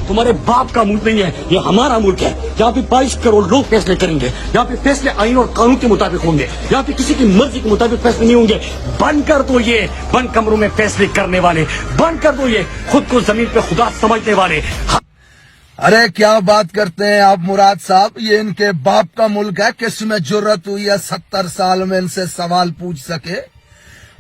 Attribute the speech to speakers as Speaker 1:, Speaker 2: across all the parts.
Speaker 1: तुम्हारे बाप का मुल्क नहीं है, ये हमारा मुल्क है। यहाँ पे 22 करोड़ लोग फैसले करेंगे, यहाँ पे फैसले आईन और कानून के मुताबिक होंगे, यहाँ पे किसी की मर्जी के मुताबिक फैसले नहीं होंगे। बंद कर दो ये बंद कमरों में फैसले करने वाले, बंद कर दो ये खुद को जमीन पे खुदा समझने वाले।
Speaker 2: अरे क्या बात करते हैं आप मुराद साहब, ये इनके बाप का मुल्क है, किसमें जुर्रत हुई है 70 साल में इनसे सवाल पूछ सके।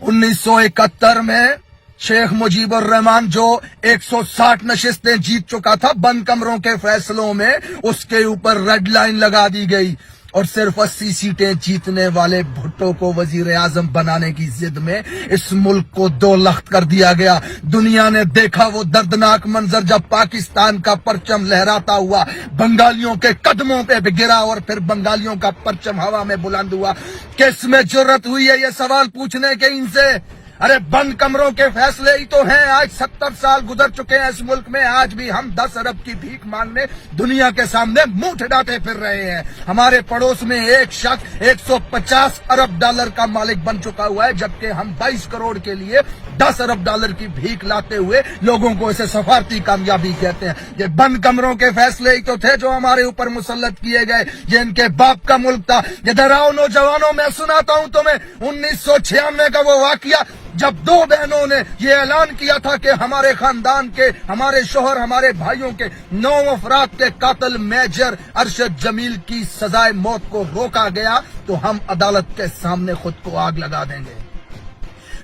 Speaker 2: 1971 में शेख मुजीबुर रहमान जो 160 नशिस्तें जीत चुका था बंद कमरों के फैसलों में, उसके ऊपर रेड लाइन लगा दी गई और सिर्फ 80 सीटें जीतने वाले भुट्टो को वजीर आजम बनाने की जिद में इस मुल्क को 2 लख्त कर दिया गया। दुनिया ने देखा वो दर्दनाक मंजर जब पाकिस्तान का परचम लहराता हुआ बंगालियों के कदमों पे गिरा और फिर बंगालियों का परचम हवा में बुलंद हुआ। किस में जुर्रत हुई है ये सवाल पूछने के इनसे? अरे बंद कमरों के फैसले ही तो हैं। आज 70 साल गुजर चुके हैं इस मुल्क में, आज भी हम 10 अरब की भीख मांगने दुनिया के सामने मुंह ठिठाते फिर रहे हैं। हमारे पड़ोस में एक शख्स 150 अरब डॉलर का मालिक बन चुका हुआ है, जबकि हम 22 करोड़ के लिए 10 अरब डॉलर की भीख लाते हुए लोगों को इसे सफारती कामयाबी कहते हैं। ये बंद कमरों के फैसले ही तो थे जो हमारे ऊपर मुसल्लत किए गए। ये इनके बाप का मुल्क था। इधर आओ नौजवानों, मैं सुनाता हूं तुम्हें 1996 का वो वाकया जब 2 बहनों ने ये ऐलान किया था कि हमारे खानदान के, हमारे शोहर, हमारे भाइयों के 9 अफराद के कातिल मेजर अरशद जमील की सजाए मौत को रोका गया तो हम अदालत के सामने खुद को आग लगा देंगे।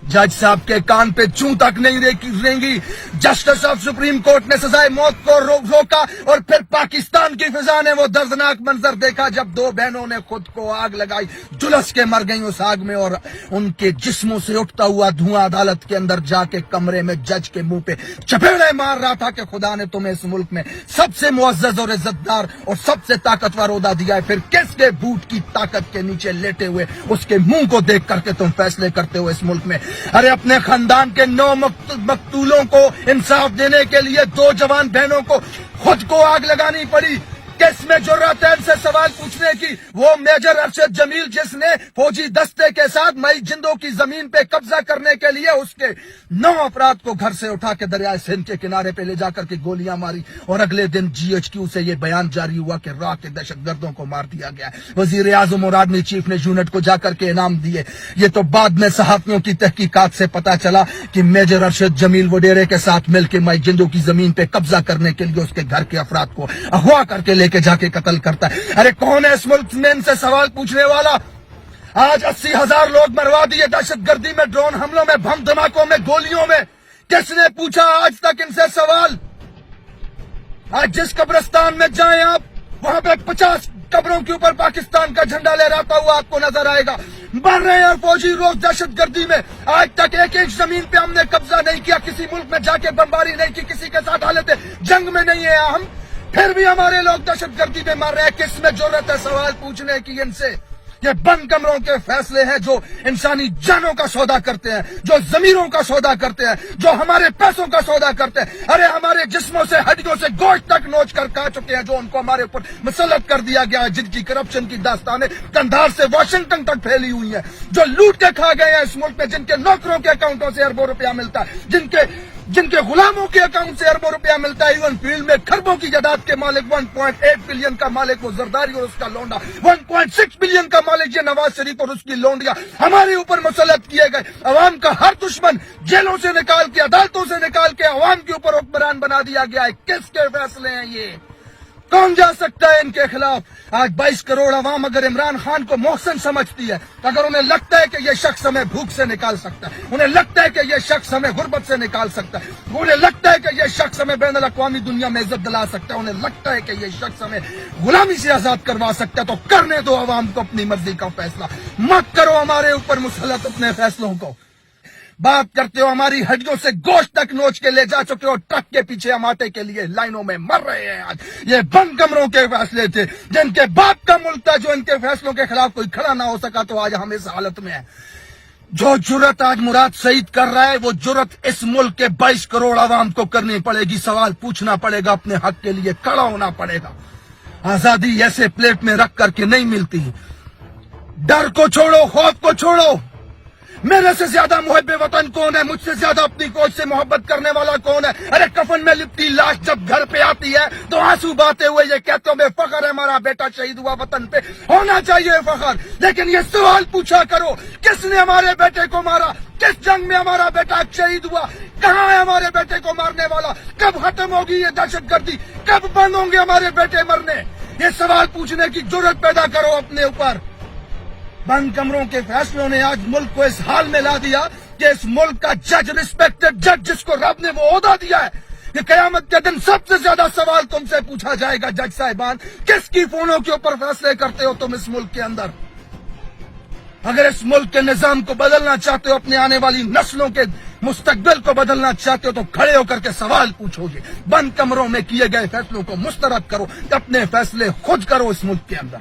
Speaker 2: जज साहब के कान पे चूं तक नहीं रेंगी। जस्टिस ऑफ सुप्रीम कोर्ट ने सजाए मौत को रोका और फिर पाकिस्तान की फिजा ने वो दर्दनाक मंजर देखा जब 2 बहनों ने खुद को आग लगाई, झुलस के मर गई उस आग में और उनके जिस्मों से उठता हुआ धुआं अदालत के अंदर जाके कमरे में जज के मुंह पे चपेड़े मार रहा था कि खुदा ने तुम्हें इस मुल्क में सबसे मुअज्जज और इज्जतदार और सबसे ताकतवर ओहदा दिया है, फिर किसके बूट की ताकत के नीचे लेटे हुए उसके मुंह को देख करके तुम फैसले करते हो इस मुल्क में। अरे अपने खानदान के 9 मकतूलों को इंसाफ देने के लिए 2 जवान बहनों को खुद को आग लगानी पड़ी। किस में जुर्रत है इनसे सवाल पूछने की? वो मेजर अरशद जमील जिसने फौजी दस्ते के साथ मई जिंदों की जमीन पे कब्जा करने के लिए उसके 9 अफराद को घर से उठा के दरिया सिंध के किनारे पे ले जाकर के गोलियां मारी और अगले दिन GHQ से ये बयान जारी हुआ कि राह के दहशतगर्दों को मार दिया गया। वजीर आजम और आर्मी चीफ ने यूनिट को जाकर के इनाम दिए। ये तो बाद में सहाफियों की तहकीकात से पता चला कि मेजर अरशद जमील वडेरे के साथ मिलकर मई जिंदों की जमीन पे कब्जा करने के लिए उसके घर के अफराद को अगवा करके के जाके कत्ल करता है। अरे कौन है इस मुल्क में इनसे सवाल पूछने वाला? आज 80,000 लोग मरवा दिए दहशतगर्दी में, ड्रोन हमलों में, बम धमाकों में, गोलियों में। किसने पूछा आज तक इनसे सवाल? आज जिस कब्रिस्तान में जाएं आप, वहां पे 50 कब्रों के ऊपर पाकिस्तान का झंडा लहराता हुआ आपको नजर आएगा। मर रहे हैं फौजी रोज दहशतगर्दी में। आज तक एक जमीन पे हमने कब्जा नहीं किया, किसी मुल्क में जाके बमबारी नहीं की, किसी के साथ हालत जंग में नहीं है हम, फिर भी हमारे लोग दहशतगर्दी में मर रहे हैं। किस में जरूरत है सवाल पूछने की इनसे? ये बंद कमरों के फैसले हैं जो इंसानी जानों का सौदा करते हैं, जो जमीरों का सौदा करते हैं, जो हमारे पैसों का सौदा करते हैं। अरे हमारे जिस्मों से, हड्डियों से गोश्त तक नोच कर खा चुके हैं, जो उनको हमारे ऊपर मुसल्लत कर दिया गया है, जिनकी करप्शन की दास्तानें कंधार से वाशिंगटन तक फैली हुई हैं, जो लूट के खा गए हैं इस मुल्क में, जिनके नौकरों के अकाउंटों से अरबों रुपया मिलता है, जिनके गुलामों के अकाउंट से अरबों रुपया मिलता है। इवन फील्ड में खरबों की जायदाद के मालिक, 1.8 बिलियन का मालिक वो जरदारी और उसका लौंडा, 1.6 बिलियन का मालिक ये नवाज शरीफ और उसकी लौंडिया हमारे ऊपर मुसल्लत किए गए। अवाम का हर दुश्मन जेलों से निकाल के, अदालतों से निकाल के अवाम के ऊपर हुक्मरान बना दिया गया है। किसके फैसले हैं ये? कौन जा सकता है इनके खिलाफ? आज 22 करोड़ अवाम अगर इमरान खान को मोहसिन समझती है, अगर उन्हें लगता है कि यह शख्स हमें भूख से निकाल सकता है, उन्हें लगता है कि यह शख्स हमें गुर्बत से निकाल सकता है, उन्हें लगता है कि यह शख्स हमें बैनुल अक़वामी दुनिया में इज्जत दिला सकता है, उन्हें लगता है कि यह शख्स हमें गुलामी से आजाद करवा सकता है, तो करने दो अवाम को अपनी मर्जी का फैसला। मत करो हमारे ऊपर मुसल्लत अपने फैसलों को। बात करते हो हमारी हड्डियों से गोश्त तक नोच के ले जा चुके हो, ट्रक के पीछे हम आटे के लिए लाइनों में मर रहे हैं। आज ये बंद कमरों के फैसले थे, जिनके बाप का मुल्क था, जो इनके फैसलों के खिलाफ कोई खड़ा ना हो सका, तो आज हम इस हालत में हैं। जो जुर्रत आज मुराद सईद कर रहा है, वो जुर्रत इस मुल्क के 22 करोड़ आवाम को करनी पड़ेगी। सवाल पूछना पड़ेगा, अपने हक के लिए खड़ा होना पड़ेगा। आजादी ऐसे प्लेट में रख करके नहीं मिलती। डर को छोड़ो, खौफ को छोड़ो। मेरे से ज्यादा मुहब्बे वतन कौन है? मुझसे ज्यादा अपनी कोच से मोहब्बत करने वाला कौन है? अरे कफन में लिपटी लाश जब घर पे आती آتی ہے تو آنسو بہاتے ہوئے یہ کہتے ہو بے فخر ہے ہمارا بیٹا شہید ہوا وطن پہ، ہونا چاہیے فخر، لیکن یہ سوال پوچھا کرو کس نے ہمارے بیٹے کو مارا، کس جنگ میں ہمارا بیٹا شہید ہوا، کہاں ہے ہمارے بیٹے کو مارنے والا، کب ختم ہوگی یہ دہشت گردی، کب بند ہوں گے ہمارے بیٹے مرنے، یہ سوال پوچھنے کی جرت پیدا کرو اپنے اوپر۔ بند کمروں کے فیصلوں نے آج ملک کو اس حال میں لا دیا کہ اس ملک کا جج، ریسپیکٹڈ جج جس کو رب نے وہ عہدہ دیا ہے کہ قیامت کے دن سب سے زیادہ سوال تم سے پوچھا جائے گا، جج صاحبان کس کی فونوں کے اوپر فیصلے کرتے ہو تم اس ملک کے اندر؟ اگر اس ملک کے نظام کو بدلنا چاہتے ہو، اپنے آنے والی نسلوں کے مستقبل کو بدلنا چاہتے ہو تو کھڑے ہو کر کے سوال پوچھو گے، بند کمروں میں کیے گئے فیصلوں کو مسترد کرو، اپنے فیصلے خود کرو اس ملک کے اندر۔